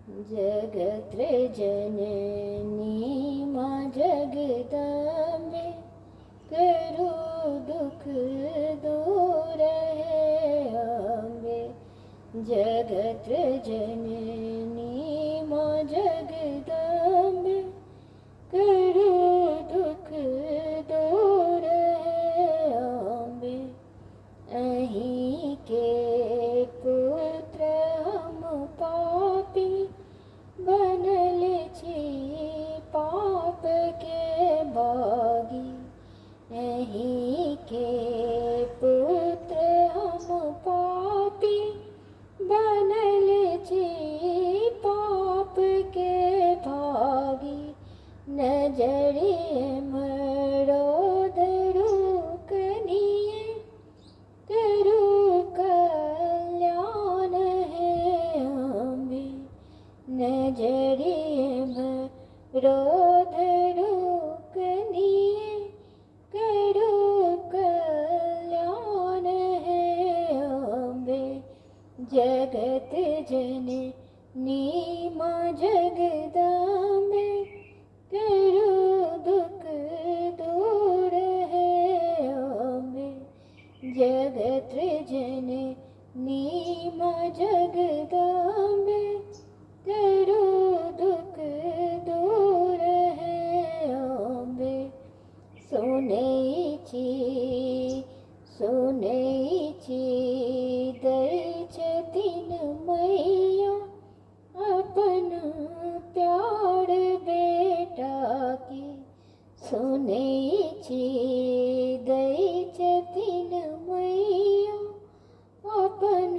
जगत्रजननी माँ जगदम्बे, करो दुख दूर है अम्बे। जगत्रजननी माँ जगदम्बे, करो दुख दूर है अम्बे। अहीं के पुत्र हम पापी, बनल छी पाप के भागी। अहीं के पुत्र हम पापी, बनल छी पाप के भागी। नजरिए मरोध रूकनिए, करो कल्याण है अम्बे। नजरिए मरोध रूकनिए, करो कल्याण है अम्बे। जगत जननी माँ जगदम्बे, करो दुख दूर है अम्बे। जगत्रजननी माँ जगदम्बे, करो दुख दूर है अम्बे। सुनै छी दै छथिन मैया, अपन प्यार बेटा के। सुनै छी दै छथिन मैया, अपन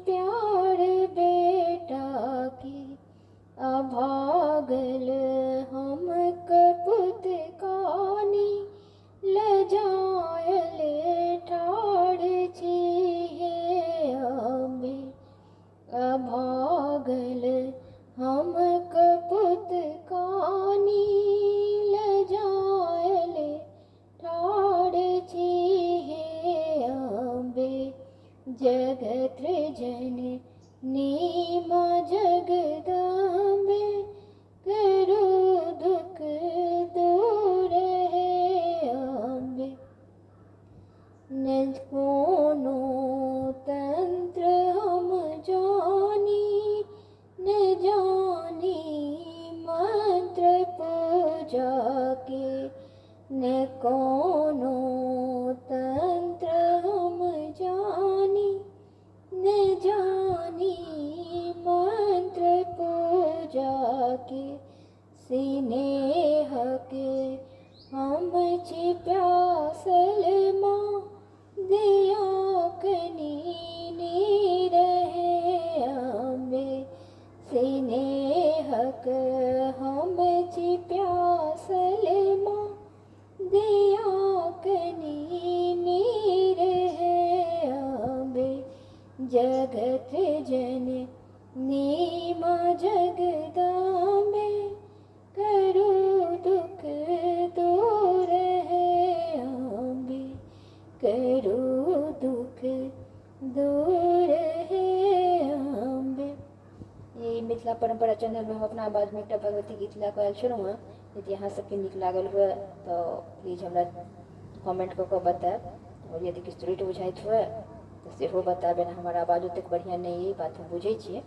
प्यार बेटा के। अभागल हम कपूत कानी, लजायल ठाढ़ छी हे अम्बे। अभागल हम कपूत कानी, लजायल ठाढ़ छी हे अम्बे। जगत्रजननी माँ जगदम्बे, करो दुख दूर है अम्बे। न कोनो तंत्र हम जानी, न जानी मंत्र पूजा के। न कोनो तंत्र हम जानी, न जानी मंत्र पूजा के। स्नेह के हम छी प्यासल माँ, दिया कनी नीर है अम्बे। स्नेह के हम छी प्यासल माँ, दिया कनी नीर है अम्बे। जगत्रजननी माँ जगदम्बे, करो दुख दूर है अम्बे। करो दुख दूर है अम्बे। ये मिथिला परंपरा चैनल में हम अपना आवाज में एकटा भगवती गीत लगा आयल छलहुँ हँ। यदि अहाँ सबके नीक लागल हुए तो प्लीज हमरा कमेंट कऽ कऽ बताएब, और यदि किछु त्रुटि बुझाइत हुए तो सेहो बताएब। हमर आवाज ओतेक बढ़िआँ नहि अइ, बात हम बुझै छियै।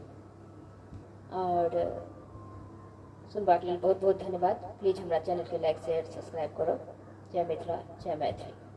और सुनबाक लेल बहुत बहुत धन्यवाद। प्लीज हमरा चैनल के लाइक शेयर सब्सक्राइब करब। जय मिथिला, जय मैथिली।